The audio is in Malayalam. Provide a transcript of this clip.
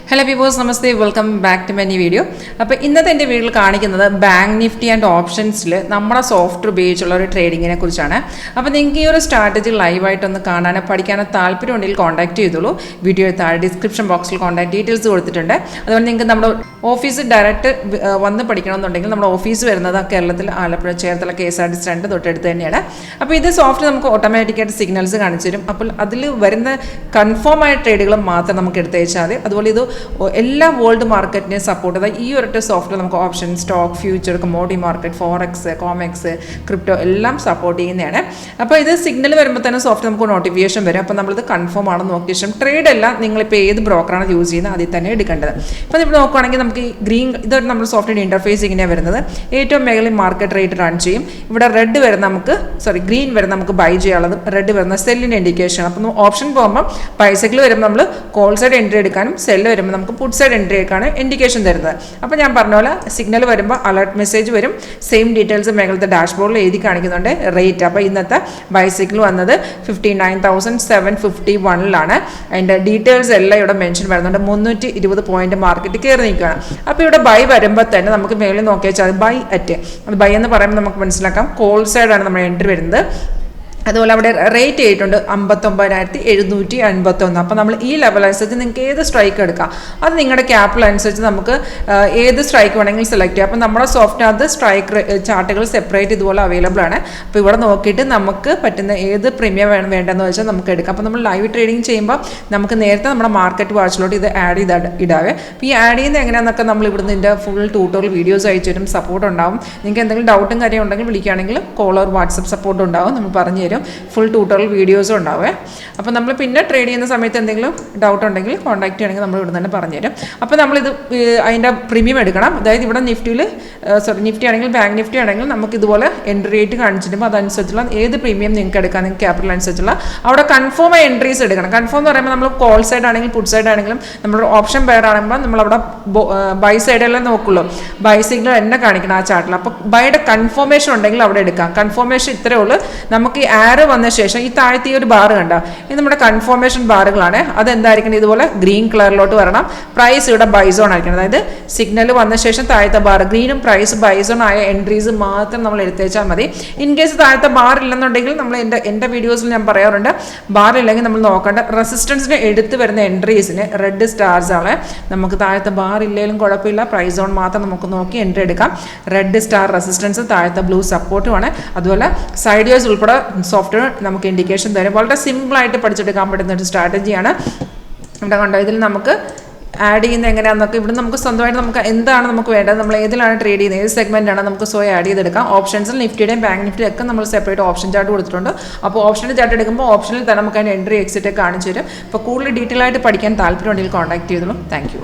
Hello viewers, namaste, welcome back to my new video. അപ്പോൾ ഇന്നത്തെ എൻ്റെ വീഡിയോയിൽ കാണിക്കുന്നത് ബാങ്ക് നിഫ്റ്റി ആൻഡ് ഓപ്ഷൻസിൽ നമ്മുടെ സോഫ്റ്റ്വെയർ ഉപയോഗിച്ചുള്ള ഒരു ട്രേഡിങ്ങിനെ കുറിച്ചാണ്. അപ്പോൾ നിങ്ങൾക്ക് ഈ ഒരു സ്ട്രാറ്റജി ലൈവായിട്ടൊന്ന് കാണാനോ പഠിക്കാനോ താല്പര്യമുണ്ടെങ്കിൽ കോൺടാക്ട് ചെയ്തോളൂ. വീഡിയോ താഴെ ഡിസ്ക്രിപ്ഷൻ ബോക്സിൽ കോൺടാക്ട് ഡീറ്റെയിൽസ് കൊടുത്തിട്ടുണ്ട്. അതുപോലെ നിങ്ങൾക്ക് നമ്മുടെ ഓഫീസ് ഡയറക്റ്റ് വന്ന് പഠിക്കണമെന്നുണ്ടെങ്കിൽ നമ്മുടെ ഓഫീസ് വരുന്നത് കേരളത്തിൽ ആലപ്പുഴ ചേർത്തല KSRTC സ്റ്റാൻഡ് തൊട്ടടുത്ത് തന്നെയാണ്. അപ്പോൾ ഇത് സോഫ്റ്റ്വെയർ നമുക്ക് ഓട്ടോമാറ്റിക്കായിട്ട് സിഗ്നൽസ് കാണിച്ചു തരും. അപ്പോൾ അതിൽ വരുന്ന കൺഫേം ആയ ട്രേഡുകൾ മാത്രം നമുക്ക് എടുത്തയച്ചാൽ മതി. അതുപോലെ ഇത് എല്ലാ വേൾഡ് മാർക്കറ്റിനെ സപ്പോർട്ട് ചെയ്ത ഈ ഒരൊറ്റ സോഫ്റ്റ്വെയർ നമുക്ക് option, stock, future, commodity market, forex, comex, crypto എല്ലാം സപ്പോർട്ട് ചെയ്യുന്നതാണ്. അപ്പോൾ ഇത് സിഗ്നൽ വരുമ്പോൾ തന്നെ സോഫ്റ്റ്വെയർ നമുക്ക് നോട്ടിഫിക്കേഷൻ വരും. അപ്പോൾ നമ്മളിത് കൺഫേം ആണെന്ന് നോക്കിയ ശേഷം ട്രേഡ് എല്ലാം നിങ്ങളിപ്പോൾ ഏത് ബ്രോക്കറാണ് യൂസ് ചെയ്യുന്നത് അതിൽ തന്നെ എടുക്കേണ്ടത്. അപ്പോൾ ഇപ്പോൾ നോക്കുകയാണെങ്കിൽ നമുക്ക് ഈ ഗ്രീൻ ഇതൊരു നമ്മുടെ സോഫ്റ്റ്വെയർ ഇൻ്റർഫേസ് ഇങ്ങനെയാണ് വരുന്നത്. ഏറ്റവും മേഖലയിൽ മാർക്കറ്റ് റേറ്റ് റൺ ചെയ്യും. ഇവിടെ റെഡ് വരുന്ന ഗ്രീൻ വരുന്ന നമുക്ക് ബൈ ചെയ്യാനുള്ളത്, റെഡ് വരുന്ന സെല്ലിൻ്റെ ഇൻഡിക്കേഷൻ. അപ്പോൾ ഓപ്ഷൻ പോകുമ്പോൾ ബൈസൈക്കിൾ വരുമ്പോൾ നമ്മൾ കോൾ സൈഡ് എൻട്രി എടുക്കാനും സെല്ല് വരുമ്പോൾ നമുക്ക് പുട്ട് സൈഡ് എൻട്രി എടുക്കാനും ഇൻഡിക്കേഷൻ തരുന്നത്. അപ്പോൾ ഞാൻ പറഞ്ഞ പോലെ സിഗ്നൽ വരുമ്പോൾ അലർട്ട് മെസ്സേജ് വരും. സെയിം ഡീറ്റെയിൽസ് മേഖലത്തെ ഡാഷ്ബോർഡിൽ എഴുതി കാണിക്കുന്നുണ്ട് റേറ്റ്. അപ്പോൾ ഇന്നത്തെ ബൈസൈക്കിൾ വന്നത് 59,751 അതിൻ്റെ ഡീറ്റെയിൽസ് എല്ലാം ഇവിടെ മെൻഷൻ വരുന്നുണ്ട്. 320 പോയിന്റ് മാർക്കറ്റ് കയറി നിൽക്കുകയാണ്. അപ്പോൾ ഇവിടെ ബൈ വരുമ്പോൾ തന്നെ നമുക്ക് മേളിൽ നോക്കിയാൽ അത് ബൈ അറ്റ്, അത് ബൈ എന്ന് പറയുമ്പോൾ നമുക്ക് മനസ്സിലാക്കാം കോൾ സൈഡാണ് നമ്മൾ എൻട്രി വരുന്നത്. അതുപോലെ അവിടെ റേറ്റ് ചെയ്തിട്ടുണ്ട് 59,751. അപ്പോൾ നമ്മൾ ഈ ലെവൽ അനുസരിച്ച് നിങ്ങൾക്ക് ഏത് സ്ട്രൈക്ക് എടുക്കാം, അത് നിങ്ങളുടെ ക്യാപിറ്റൽ അനുസരിച്ച് നമുക്ക് ഏത് സ്ട്രൈക്ക് വേണമെങ്കിൽ സെലക്ട് ചെയ്യാം. അപ്പോൾ നമ്മുടെ സോഫ്റ്റ്വെയർ അത് സ്ട്രൈക്ക് ചാർട്ടുകൾ സെപ്പറേറ്റ് ഇതുപോലെ അവൈലബിൾ ആണ്. അപ്പോൾ ഇവിടെ നോക്കിയിട്ട് നമുക്ക് പറ്റുന്ന ഏത് പ്രീമിയം വേണ്ടതെന്ന് വെച്ചാൽ നമുക്ക് എടുക്കാം. അപ്പോൾ നമ്മൾ ലൈവ് ട്രേഡിംഗ് ചെയ്യുമ്പോൾ നമുക്ക് നേരത്തെ നമ്മുടെ മാർക്കറ്റ് വാച്ചിലോട്ട് ഇത് ആഡ് ഇടാവേ. അപ്പോൾ ഈ ആഡ് ചെയ്യുന്നത് എങ്ങനെയാണെന്നൊക്കെ നമ്മൾ ഇവിടുന്ന് ഇതിൻ്റെ ഫുൾ ട്യൂട്ടോറിയൽ വീഡിയോസ് അയച്ചു തരും, സപ്പോർട്ട് ഉണ്ടാവും. നിങ്ങൾക്ക് എന്തെങ്കിലും ഡൗട്ടും കാര്യം ഉണ്ടെങ്കിൽ വിളിക്കുകയാണെങ്കിൽ കോൾ ഓർ വാട്സപ്പ് സപ്പോർട്ട് ഉണ്ടാവും, നമ്മൾ പറഞ്ഞു തരും. ഫുൾ ട്യൂട്ടോറിയൽ വീഡിയോസും ഉണ്ടാവേ. അപ്പോൾ നമ്മൾ പിന്നെ ട്രേഡ് ചെയ്യുന്ന സമയത്ത് എന്തെങ്കിലും ഡൗട്ട് ഉണ്ടെങ്കിൽ കോൺടാക്ട് ചെയ്യണമെങ്കിൽ നമ്മൾ ഇവിടെ തന്നെ പറഞ്ഞുതരും. അപ്പോൾ നമ്മളിത് അതിൻ്റെ പ്രീമിയം എടുക്കണം. അതായത് ഇവിടെ നിഫ്റ്റി ആണെങ്കിൽ ബാങ്ക് നിഫ്റ്റി ആണെങ്കിൽ നമുക്ക് ഇതുപോലെ എൻട്രി റേറ്റ് കാണിച്ചിട്ടുമ്പോൾ അതനുസരിച്ചുള്ള ഏത് പ്രീമിയം നിങ്ങൾക്ക് എടുക്കാം, നിങ്ങൾക്ക് ക്യാപിറ്റൽ അനുസരിച്ചുള്ള അവിടെ കൺഫേം ആയി എൻട്രീസ് എടുക്കണം. കൺഫേം എന്ന് പറയുമ്പോൾ നമ്മൾ കോൾ സൈഡ് ആണെങ്കിലും പുട്ട് സൈഡ് ആണെങ്കിലും നമ്മുടെ ഓപ്ഷൻ പെയർ ആകുമ്പോൾ നമ്മളവിടെ ബൈ സൈഡെല്ലാം നോക്കുള്ളൂ. ബൈ സിഗ്നൽ എന്നെ കാണിക്കണം ആ ചാർട്ടിൽ. അപ്പോൾ ബൈയുടെ കൺഫർമേഷൻ ഉണ്ടെങ്കിൽ അവിടെ എടുക്കാം. കൺഫർമേഷൻ ഇത്രയേ ഉള്ളൂ. നമുക്ക് ഈ ആരോ വന്ന ശേഷം ഈ താഴത്തെ ഒരു ബാർ കണ്ട, ഇത് നമ്മുടെ കൺഫർമേഷൻ ബാറുകളാണ്. അതെന്തായിരിക്കണം, ഇതുപോലെ ഗ്രീൻ കളറിലോട്ട് വരണം. പ്രൈസ് ഇവിടെ ബൈസോൺ ആയിരിക്കണം. അതായത് സിഗ്നൽ വന്ന ശേഷം താഴത്തെ ബാർ ഗ്രീനും പ്രൈസ് ബൈസോൺ ആയ എൻട്രീസ് മാത്രം നമ്മൾ എടുത്തേച്ചാൽ മതി. ഇൻ കേസ് താഴത്തെ ബാർ ഇല്ലെന്നുണ്ടെങ്കിൽ നമ്മൾ എൻ്റെ വീഡിയോസിൽ ഞാൻ പറയാറുണ്ട്, ബാർ ഇല്ലെങ്കിൽ നമ്മൾ നോക്കേണ്ട റെസിസ്റ്റൻസിന് എടുത്ത് വരുന്ന എൻട്രീസിന് റെഡ് സ്റ്റാർസ് ആണ്. നമുക്ക് താഴത്തെ ബാർ ഇല്ലെങ്കിലും കുഴപ്പമില്ല, പ്രൈസ് സോൺ മാത്രം നമുക്ക് നോക്കി എൻട്രി എടുക്കാം. റെഡ് സ്റ്റാർ റെസിസ്റ്റൻസ്, താഴത്തെ ബ്ലൂ സപ്പോർട്ടുമാണ്. അതുപോലെ സൈഡ് വേസ് ഉൾപ്പെടെ സോഫ്റ്റ്വെയർ നമുക്ക് ഇൻഡിക്കേഷൻ തരും. വളരെ സിമ്പിളായിട്ട് പഠിച്ചെടുക്കാൻ പറ്റുന്ന ഒരു സ്ട്രാറ്റജിയാണ്. ഇവിടെ കണ്ടോ, ഇതിൽ നമുക്ക് ആഡ് ചെയ്യുന്നത് എങ്ങനെയാണെന്നൊക്കെ ഇവിടെ നമുക്ക് സ്വന്തമായിട്ട് നമുക്ക് എന്താണ് നമുക്ക് വേണ്ടത്, നമ്മൾ ഏതിലാണ് ട്രേഡ് ചെയ്യുന്നത്, ഏത് സെഗ്മെൻറ്റാണ് നമുക്ക് സ്വയം ആഡ് ചെയ്തെടുക്കാം. ഓപ്ഷൻസിൽ നിഫ്റ്റിയുടെയും ബാങ്ക് നിഫ്റ്റിയും ഒക്കെ നമ്മൾ സെപ്പറേറ്റ് ഓപ്ഷൻ ചാർട്ട് കൊടുത്തിട്ടുണ്ട്. അപ്പോൾ ഓപ്ഷൻ്റെ ചാർട്ട് എടുക്കുമ്പോൾ ഓപ്ഷനിൽ തന്നെ നമുക്ക് അതിൻ്റെ എൻട്രി എക്സിറ്റ് കാണിച്ചു തരും. അപ്പോൾ കൂടുതൽ ഡീറ്റെയിൽ ആയിട്ട് പഠിക്കാൻ താല്പര്യമുണ്ടെങ്കിൽ കോൺടാക്ട് ചെയ്തോളൂ. Thank you.